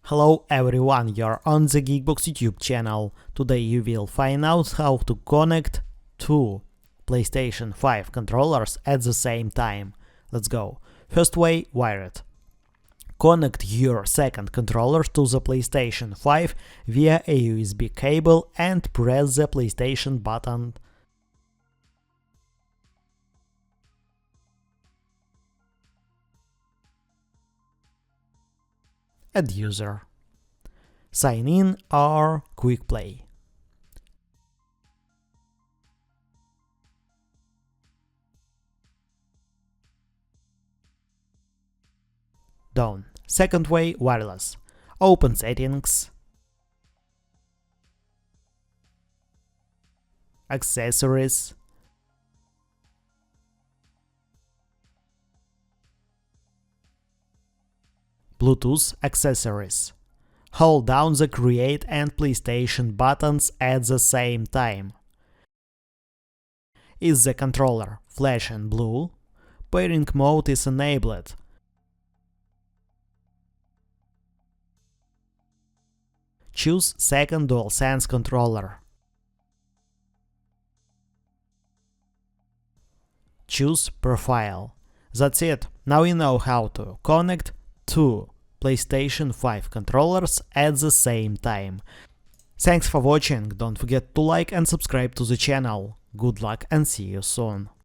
Hello everyone, you're on the GeekBox YouTube channel. Today you will find out how to connect two PlayStation 5 controllers at the same time. Let's go. First way, wire it. Connect your second controller to the PlayStation 5 via a USB cable and press the PlayStation button. Add user. Sign in or quick play. Done. Second way, wireless. Open settings, accessories, Bluetooth accessories. Hold down the Create and PlayStation buttons at the same time. Is the controller flashing blue? Pairing mode is enabled. Choose second DualSense controller. Choose Profile. That's it. Now you know how to connect two PlayStation 5 controllers at the same time. Thanks for watching, don't forget to like and subscribe to the channel. Good luck and see you soon.